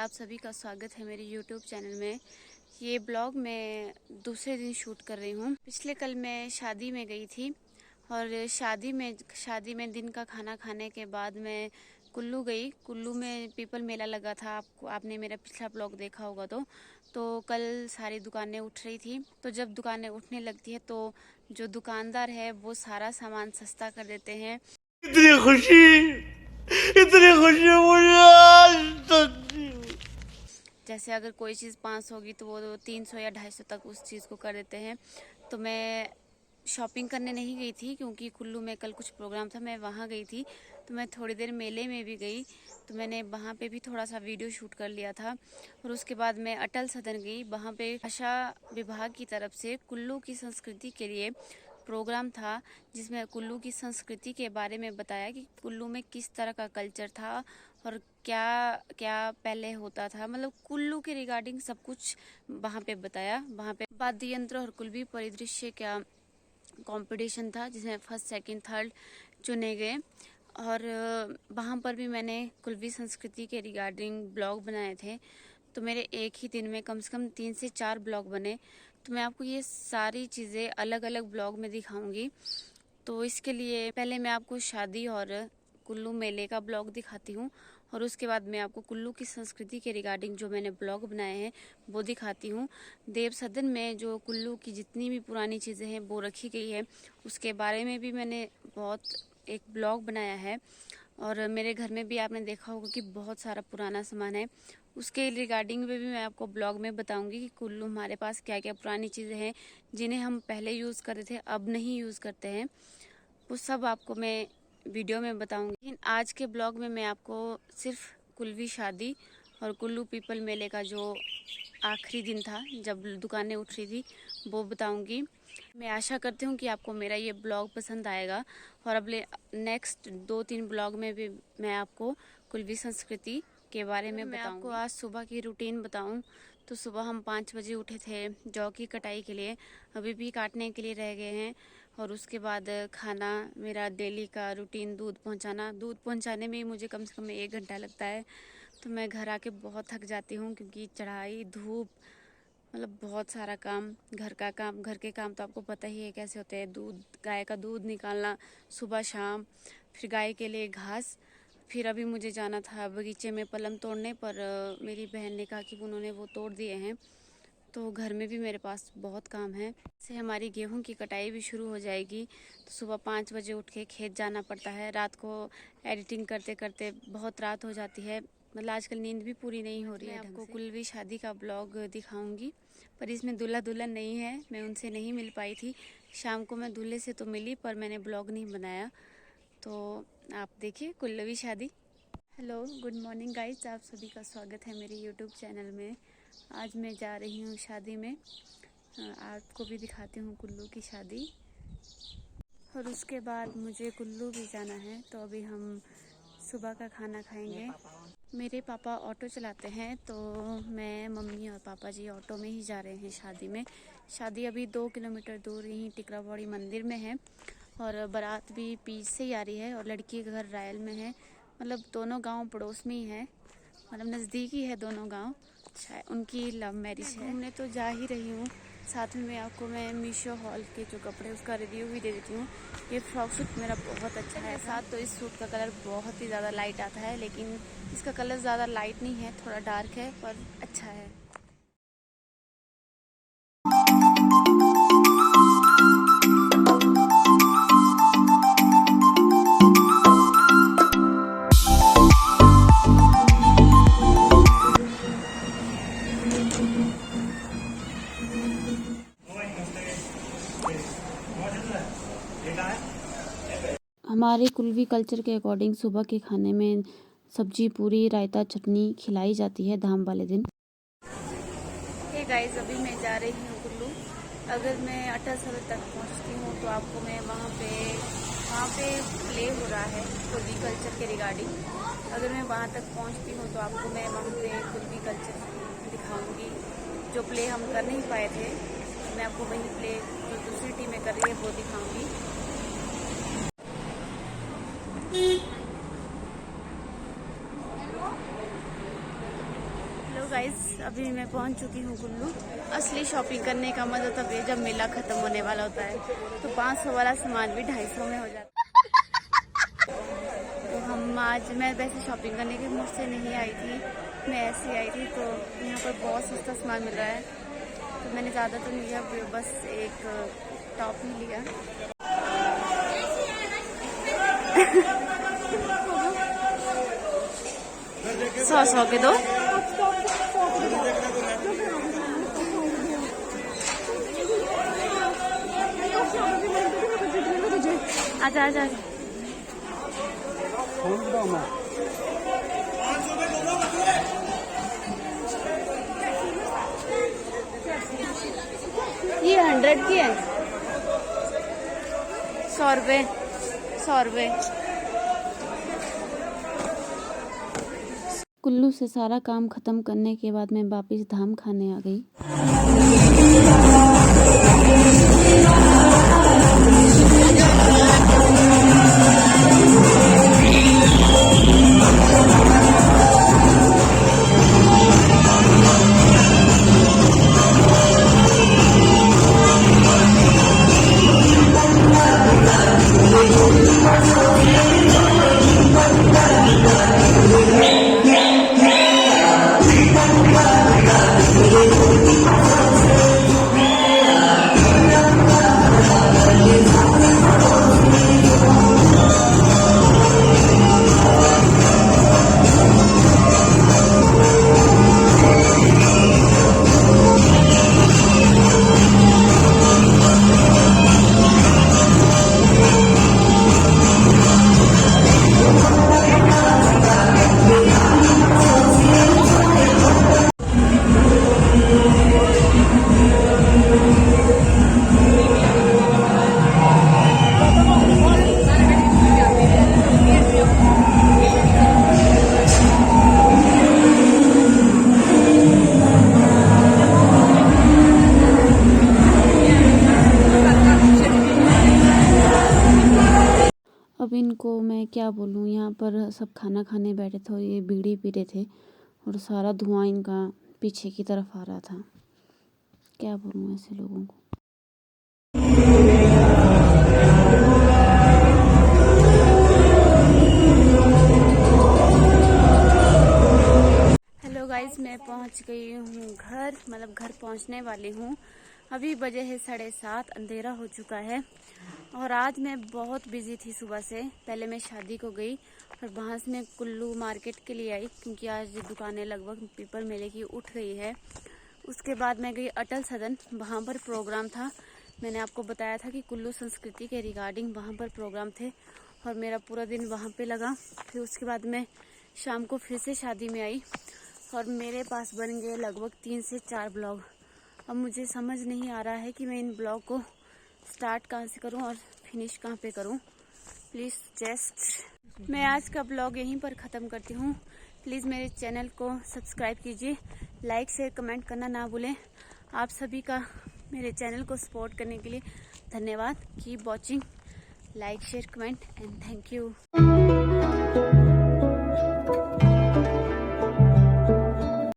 आप सभी का स्वागत है मेरे YouTube चैनल में। ये ब्लॉग मैं दूसरे दिन शूट कर रही हूँ। पिछले कल मैं शादी में गई थी और शादी में दिन का खाना खाने के बाद मैं कुल्लू गई। कुल्लू में पीपल मेला लगा था, आपने मेरा पिछला ब्लॉग देखा होगा। तो कल सारी दुकानें उठ रही थी। तो जब दुकानें उठने लगती है तो जो दुकानदार है वो सारा सामान सस्ता कर देते हैं। इतनी खुशी मुझे आज तक। जैसे अगर कोई चीज़ 500 होगी तो वो 300 या 250 तक उस चीज़ को कर देते हैं। तो मैं शॉपिंग करने नहीं गई थी क्योंकि कुल्लू में कल कुछ प्रोग्राम था, मैं वहाँ गई थी। तो मैं थोड़ी देर मेले में भी गई, तो मैंने वहाँ पे भी थोड़ा सा वीडियो शूट कर लिया था। और उसके बाद मैं अटल सदन गई। वहाँ पे भाषा विभाग की तरफ से कुल्लू की संस्कृति के लिए प्रोग्राम था, जिसमें कुल्लू की संस्कृति के बारे में बताया कि कुल्लू में किस तरह का कल्चर था और क्या क्या पहले होता था। मतलब कुल्लू के रिगार्डिंग सब कुछ वहाँ पे बताया। वहाँ पे वाद्य यंत्र और कुल्लवी परिदृश्य का कंपटीशन था, जिसमें फर्स्ट सेकंड थर्ड चुने गए। और वहाँ पर भी मैंने कुल्लवी संस्कृति के रिगार्डिंग ब्लॉग बनाए थे। तो मेरे एक ही दिन में कम से कम 3 से 4 ब्लॉग बने। तो मैं आपको ये सारी चीज़ें अलग अलग ब्लॉग में दिखाऊंगी। तो इसके लिए पहले मैं आपको शादी और कुल्लू मेले का ब्लॉग दिखाती हूँ और उसके बाद मैं आपको कुल्लू की संस्कृति के रिगार्डिंग जो मैंने ब्लॉग बनाए हैं वो दिखाती हूँ। देव सदन में जो कुल्लू की जितनी भी पुरानी चीज़ें हैं वो रखी गई है, उसके बारे में भी मैंने बहुत एक ब्लॉग बनाया है। और मेरे घर में भी आपने देखा होगा कि बहुत सारा पुराना सामान है, उसके रिगार्डिंग में भी मैं आपको ब्लॉग में बताऊंगी कि कुल्लू हमारे पास क्या क्या पुरानी चीज़ें हैं जिन्हें हम पहले यूज़ करते थे अब नहीं यूज़ करते हैं। वो सब आपको मैं वीडियो में बताऊंगी। लेकिन आज के ब्लॉग में मैं आपको सिर्फ कुल्लवी शादी और कुल्लू पीपल मेले का जो आखिरी दिन था जब दुकानें उठ रही थी वो बताऊंगी। मैं आशा करती हूँ कि आपको मेरा ये ब्लॉग पसंद आएगा और अब नेक्स्ट 2-3 ब्लॉग में भी मैं आपको कुल्लवी संस्कृति के बारे में बताऊंगी। मैं आपको आज सुबह की रूटीन बताऊं तो सुबह हम 5 बजे उठे थे जौ की कटाई के लिए, अभी भी काटने के लिए रह गए हैं। और उसके बाद खाना, मेरा डेली का रूटीन दूध पहुंचाने में ही मुझे कम से कम 1 घंटा लगता है। तो मैं घर आके बहुत थक जाती हूँ क्योंकि चढ़ाई धूप, मतलब बहुत सारा काम, घर के काम तो आपको पता ही है कैसे होते हैं। गाय का दूध निकालना सुबह शाम, फिर गाय के लिए घास, फिर अभी मुझे जाना था बगीचे में पलम तोड़ने पर मेरी बहन ने कहा कि उन्होंने वो तोड़ दिए हैं। तो घर में भी मेरे पास बहुत काम है। से हमारी गेहूं की कटाई भी शुरू हो जाएगी। तो सुबह 5 बजे उठ के खेत जाना पड़ता है। रात को एडिटिंग करते करते बहुत रात हो जाती है, मतलब आजकल नींद भी पूरी नहीं हो रही है। मैं आपको कुल्लवी शादी का ब्लॉग दिखाऊंगी, पर इसमें दूल्हा दुल्हन नहीं है, मैं उनसे नहीं मिल पाई थी। शाम को मैं दूल्हे से तो मिली पर मैंने ब्लॉग नहीं बनाया। तो आप देखिए कुल्लवी शादी। हेलो, गुड मॉर्निंग गाइस, आप सभी का स्वागत है मेरे यूट्यूब चैनल में। आज मैं जा रही हूँ शादी में, आपको भी दिखाती हूँ कुल्लू की शादी। और उसके बाद मुझे कुल्लू भी जाना है। तो अभी हम सुबह का खाना खाएंगे। मेरे पापा ऑटो चलाते हैं, तो मैं, मम्मी और पापा जी ऑटो में ही जा रहे हैं शादी में। शादी अभी 2 किलोमीटर दूर यहीं टिकराबौड़ी मंदिर में है और बारात भी पीछे से ही आ रही है और लड़की का घर रायल में है। मतलब दोनों गांव पड़ोस में ही है, मतलब नज़दीकी है दोनों गांव। उनकी लव मैरिज है। घूमने तो जा ही रही हूँ, साथ में आपको मैं मीशो हॉल के जो कपड़े उसका रिव्यू भी दे देती हूँ। ये फ्रॉक सूट मेरा बहुत अच्छा है। साथ तो इस सूट का कलर बहुत ही ज़्यादा लाइट आता है, लेकिन इसका कलर ज़्यादा लाइट नहीं है, थोड़ा डार्क है पर अच्छा है। हमारे कुल्लवी कल्चर के अकॉर्डिंग सुबह के खाने में सब्जी, पूरी, रायता, चटनी खिलाई जाती है धाम वाले दिन। हे गाइस, अभी मैं जा रही हूँ कुल्लू। अगर मैं अटल सदन तक पहुँचती हूँ तो आपको मैं वहाँ पे प्ले हो रहा है कुल्लवी कल्चर के रिगार्डिंग। अगर मैं वहाँ तक पहुँचती हूँ तो आपको मैं वहाँ पे कुल्लवी कल्चर दिखाऊँगी। जो प्ले हम कर नहीं पाए थे, मैं आपको वही प्ले जो दूसरी टीमें कर रही है वो दिखाऊँगी। गाइस अभी मैं पहुंच चुकी हूँ कुल्लू। असली शॉपिंग करने का मजा तब है जब मेला खत्म होने वाला होता है, तो 500 वाला सामान भी 250 में हो जाता है। तो हम आज, मैं वैसे शॉपिंग करने के मूड से नहीं आई थी, मैं ऐसे आई थी। तो यहाँ पर बहुत सस्ता सामान मिल रहा है, तो मैंने ज़्यादा तो नहीं लिया, बस एक टॉप ही लिया। 100 के दो। आजा आजा आजा। ये 100 की है। 100 रुपये 100 रुपये। कुल्लू से सारा काम ख़त्म करने के बाद मैं वापस धाम खाने आ गई। अब इनको मैं क्या बोलूँ, यहाँ पर सब खाना खाने बैठे थे और ये बीड़ी पी रहे थे और सारा धुआं इनका पीछे की तरफ आ रहा था। क्या बोलूँ ऐसे लोगों को। हेलो गाइस, मैं पहुँच गई हूँ घर, मतलब घर पहुँचने वाली हूँ। अभी बजे है 7:30, अंधेरा हो चुका है। और आज मैं बहुत बिजी थी सुबह से। पहले मैं शादी को गई और वहाँ से मैं कुल्लू मार्केट के लिए आई, क्योंकि आज दुकानें लगभग पीपल मेले की उठ गई है। उसके बाद मैं गई अटल सदन, वहाँ पर प्रोग्राम था। मैंने आपको बताया था कि कुल्लू संस्कृति के रिगार्डिंग वहाँ पर प्रोग्राम थे और मेरा पूरा दिन वहाँ पे लगा। फिर उसके बाद मैं शाम को फिर से शादी में आई और मेरे पास बन गए लगभग 3 से 4 ब्लॉग। अब मुझे समझ नहीं आ रहा है कि मैं इन ब्लॉग को स्टार्ट कहाँ से करूं और फिनिश कहाँ पे करूं। प्लीज़ जस्ट मैं आज का ब्लॉग यहीं पर ख़त्म करती हूँ। प्लीज़ मेरे चैनल को सब्सक्राइब कीजिए, लाइक शेयर कमेंट करना ना भूलें। आप सभी का मेरे चैनल को सपोर्ट करने के लिए धन्यवाद। Keep watching, like share comment and thank you.